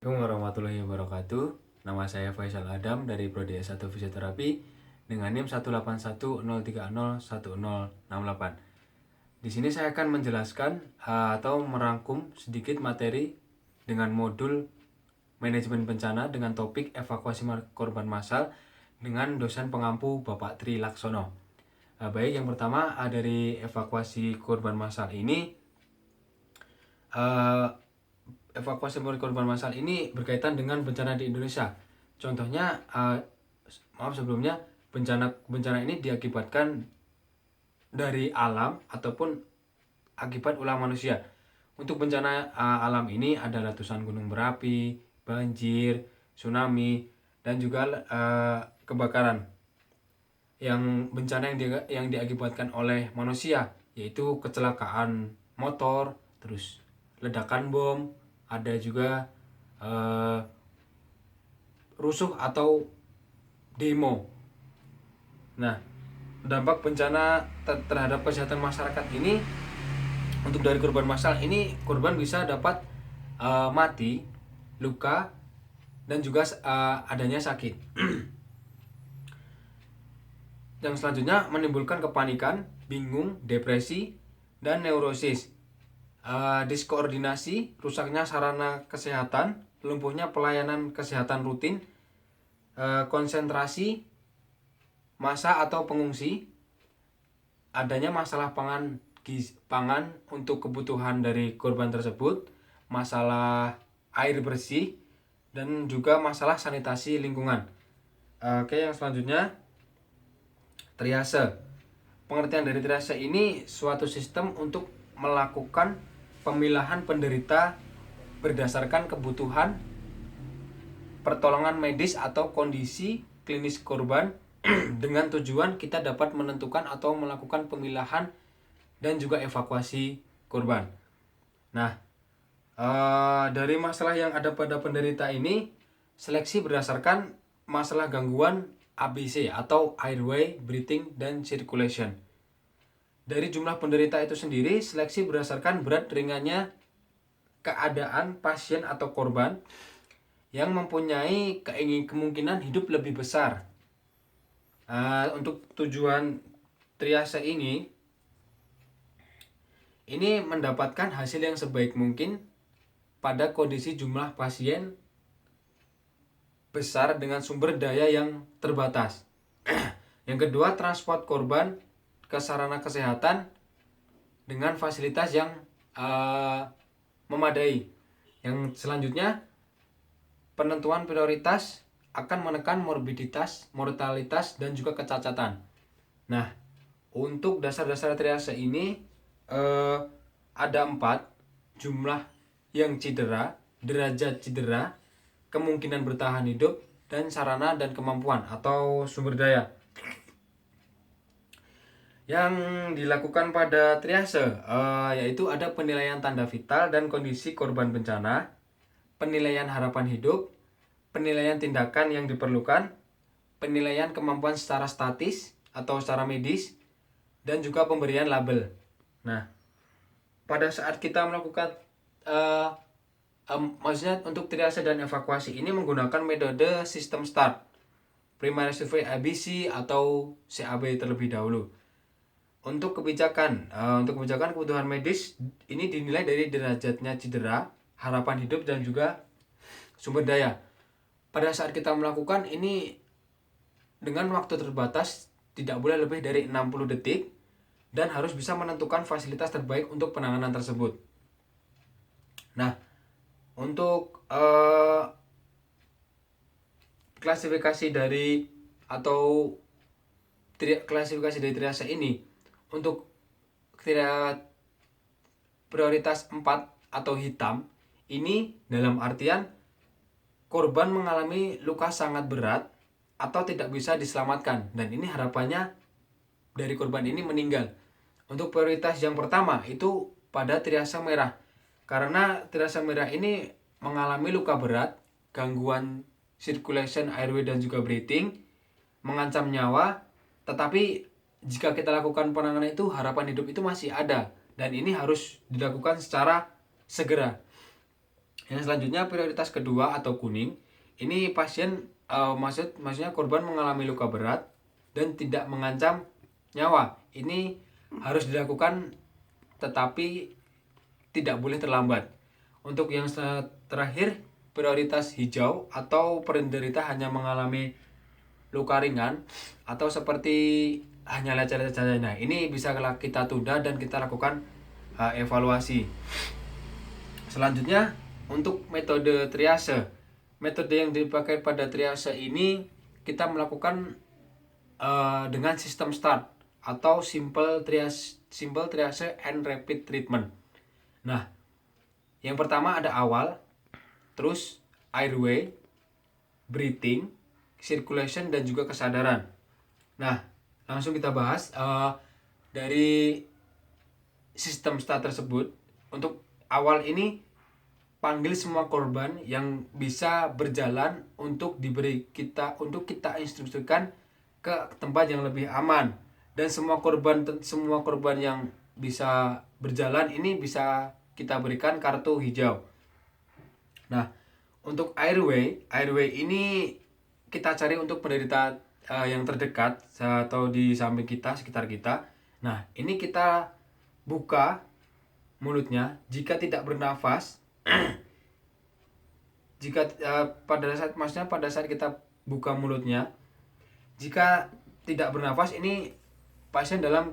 Assalamualaikum warahmatullahi wabarakatuh. Nama saya Faisal Adam dari Prodi S1 Fisioterapi dengan NIM 18103010068. Di sini saya akan menjelaskan atau merangkum sedikit materi dengan modul manajemen bencana dengan topik evakuasi korban massal dengan dosen pengampu Bapak Tri Laksono. Baik, yang pertama dari evakuasi korban massal ini evakuasi korban massal ini berkaitan dengan bencana di Indonesia. Contohnya, sebelumnya bencana ini diakibatkan dari alam ataupun akibat ulah manusia. Untuk bencana alam ini ada letusan gunung berapi, banjir, tsunami, dan juga kebakaran. Yang bencana yang diakibatkan oleh manusia yaitu kecelakaan motor, terus ledakan bom, ada juga rusuh atau demo. Nah, dampak bencana terhadap kesehatan masyarakat ini, untuk dari korban massal ini, korban bisa dapat mati, luka, dan juga adanya sakit. Yang selanjutnya menimbulkan kepanikan, bingung, depresi, dan neurosis. Diskoordinasi, rusaknya sarana kesehatan, lumpuhnya pelayanan kesehatan rutin, konsentrasi massa atau pengungsi, adanya masalah pangan untuk kebutuhan dari korban tersebut, masalah air bersih, dan juga masalah sanitasi lingkungan. Oke, yang selanjutnya triase. Pengertian dari triase ini suatu sistem untuk melakukan pemilahan penderita berdasarkan kebutuhan pertolongan medis atau kondisi klinis korban dengan tujuan kita dapat menentukan atau melakukan pemilahan dan juga evakuasi korban. Nah, dari masalah yang ada pada penderita ini, seleksi berdasarkan masalah gangguan ABC atau airway, breathing, dan circulation. Dari jumlah penderita itu sendiri, seleksi berdasarkan berat ringannya keadaan pasien atau korban yang mempunyai kemungkinan hidup lebih besar. Untuk tujuan triase ini mendapatkan hasil yang sebaik mungkin pada kondisi jumlah pasien besar dengan sumber daya yang terbatas. Yang kedua, transport korban ke sarana kesehatan dengan fasilitas yang memadai. Yang selanjutnya, penentuan prioritas akan menekan morbiditas, mortalitas, dan juga kecacatan. Nah, untuk dasar-dasar triase ini ada 4: jumlah yang cedera, derajat cedera, kemungkinan bertahan hidup, dan sarana dan kemampuan atau sumber daya. Yang dilakukan pada triase yaitu ada penilaian tanda vital dan kondisi korban bencana, penilaian harapan hidup, penilaian tindakan yang diperlukan, penilaian kemampuan secara statis atau secara medis, dan juga pemberian label. Nah, pada saat kita melakukan maksudnya untuk triase dan evakuasi ini menggunakan metode sistem START, Primary Survey ABC atau CAB terlebih dahulu. Untuk kebijakan kebutuhan medis ini dinilai dari derajatnya cedera, harapan hidup, dan juga sumber daya. Pada saat kita melakukan ini dengan waktu terbatas, tidak boleh lebih dari 60 detik, dan harus bisa menentukan fasilitas terbaik untuk penanganan tersebut. Nah, untuk klasifikasi dari triase ini, untuk prioritas 4 atau hitam ini dalam artian korban mengalami luka sangat berat atau tidak bisa diselamatkan, dan ini harapannya dari korban ini meninggal. Untuk prioritas yang pertama itu pada triase merah, karena triase merah ini mengalami luka berat, gangguan circulation, airway, dan juga breathing, mengancam nyawa, tetapi jika kita lakukan penanganan itu harapan hidup itu masih ada, dan ini harus dilakukan secara segera. Yang selanjutnya prioritas kedua atau kuning. Ini pasien maksudnya korban mengalami luka berat dan tidak mengancam nyawa. Ini harus dilakukan tetapi tidak boleh terlambat. Untuk yang terakhir prioritas hijau atau penderita hanya mengalami luka ringan atau seperti hanya lecet-lecet saja. Nah, ini bisa kita tunda dan kita lakukan evaluasi. Selanjutnya untuk metode triase. Metode yang dipakai pada triase ini kita melakukan dengan sistem START atau simple triase and rapid treatment. Nah, yang pertama ada awal, terus airway, breathing, circulation dan juga kesadaran. Nah, langsung kita bahas dari sistem START tersebut. Untuk awal ini panggil semua korban yang bisa berjalan untuk kita instruksikan ke tempat yang lebih aman, dan semua korban yang bisa berjalan ini bisa kita berikan kartu hijau. Nah, untuk airway ini kita cari untuk penderita yang terdekat atau di samping kita, sekitar kita. Nah, ini kita buka mulutnya jika tidak bernafas. Jika pada saat kita buka mulutnya, jika tidak bernafas, ini pasien dalam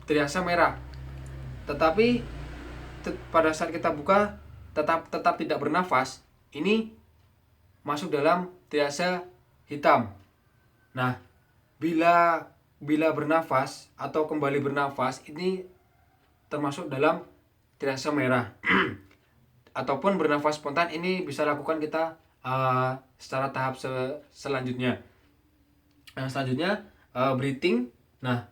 triase merah. Tetapi pada saat kita buka tetap tidak bernafas, ini masuk dalam triase hitam. Nah, bila bernafas atau kembali bernafas, ini termasuk dalam triase merah. Ataupun bernafas spontan, ini bisa lakukan kita secara tahap selanjutnya. Yang selanjutnya breathing. Nah,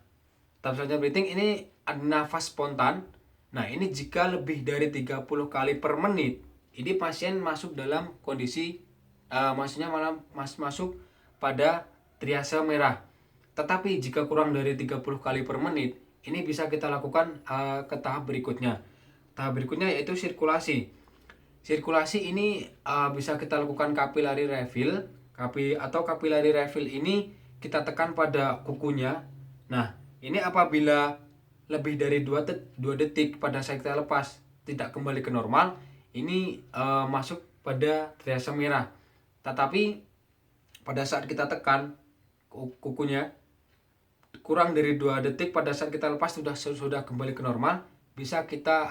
tahap selanjutnya breathing ini ada nafas spontan. Nah, ini jika lebih dari 30 kali per menit, ini pasien masuk dalam kondisi maksudnya malah masuk pada triase merah. Tetapi jika kurang dari 30 kali per menit, ini bisa kita lakukan ke tahap berikutnya. Tahap berikutnya yaitu sirkulasi. Sirkulasi ini bisa kita lakukan capillary refill. Capillary refill ini kita tekan pada kukunya. Nah, ini apabila lebih dari 2 detik pada saat kita lepas tidak kembali ke normal, ini masuk pada triase merah. Tetapi pada saat kita tekan kukunya kurang dari 2 detik pada saat kita lepas sudah kembali ke normal, bisa kita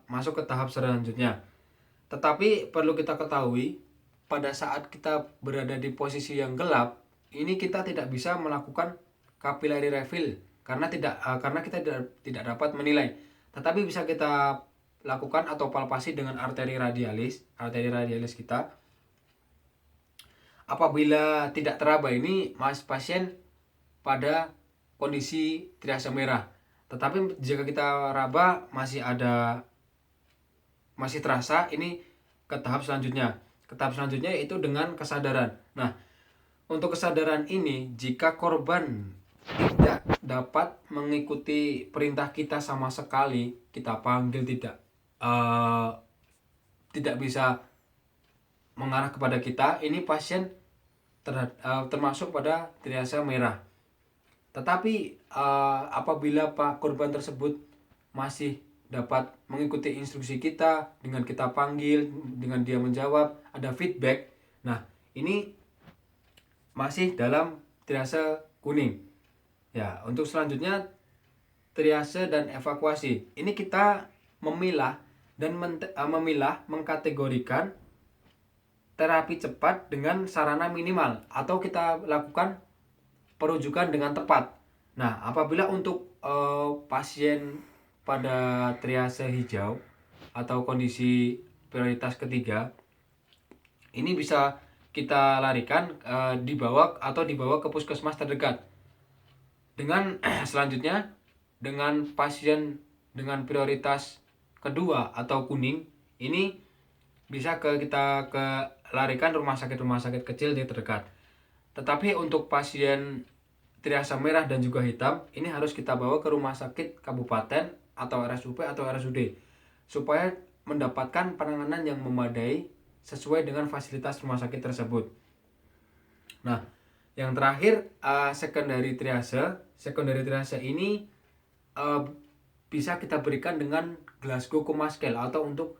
masuk ke tahap selanjutnya. Tetapi perlu kita ketahui, pada saat kita berada di posisi yang gelap, ini kita tidak bisa melakukan capillary refill karena kita tidak dapat menilai. Tetapi bisa kita lakukan atau palpasi dengan arteri radialis kita. Apabila tidak teraba, ini pasien pada kondisi triase merah. Tetapi jika kita raba masih terasa, ini ke tahap selanjutnya. Ke tahap selanjutnya yaitu dengan kesadaran. Nah, untuk kesadaran ini, jika korban tidak dapat mengikuti perintah kita sama sekali, kita panggil tidak bisa mengarah kepada kita, ini pasien termasuk pada triase merah. Tetapi apabila korban tersebut masih dapat mengikuti instruksi kita dengan kita panggil, dengan dia menjawab, ada feedback, nah ini masih dalam triase kuning. Ya, untuk selanjutnya triase dan evakuasi. Ini kita memilah mengkategorikan terapi cepat dengan sarana minimal, atau kita lakukan perujukan dengan tepat. Nah, apabila untuk pasien pada triase hijau atau kondisi prioritas ketiga, ini bisa kita larikan dibawa ke puskesmas terdekat. Dengan selanjutnya, dengan pasien dengan prioritas kedua atau kuning, ini bisa kita larikan rumah sakit kecil di terdekat. Tetapi untuk pasien triase merah dan juga hitam, ini harus kita bawa ke rumah sakit kabupaten atau RSUP atau RSUD supaya mendapatkan penanganan yang memadai sesuai dengan fasilitas rumah sakit tersebut. Nah, yang terakhir secondary triage. Secondary triage ini bisa kita berikan dengan Glasgow Coma Scale atau untuk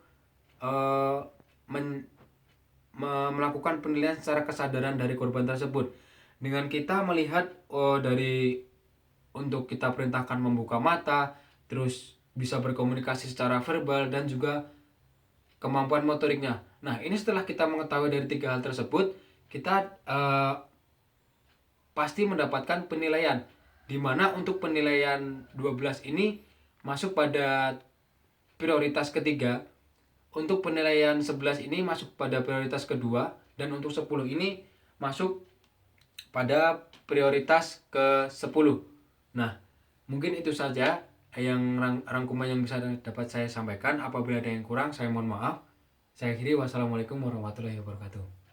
melakukan penilaian secara kesadaran dari korban tersebut. Dengan kita melihat untuk kita perintahkan membuka mata, terus bisa berkomunikasi secara verbal dan juga kemampuan motoriknya. Nah, ini setelah kita mengetahui dari 3 hal tersebut, kita pasti mendapatkan penilaian. Dimana untuk penilaian 12 ini masuk pada prioritas ketiga. Untuk penilaian 11 ini masuk pada prioritas kedua. Dan untuk 10 ini masuk pada prioritas ke-10. Nah, mungkin itu saja yang rangkuman yang bisa dapat saya sampaikan. Apabila ada yang kurang, saya mohon maaf. Saya akhiri. Wassalamualaikum warahmatullahi wabarakatuh.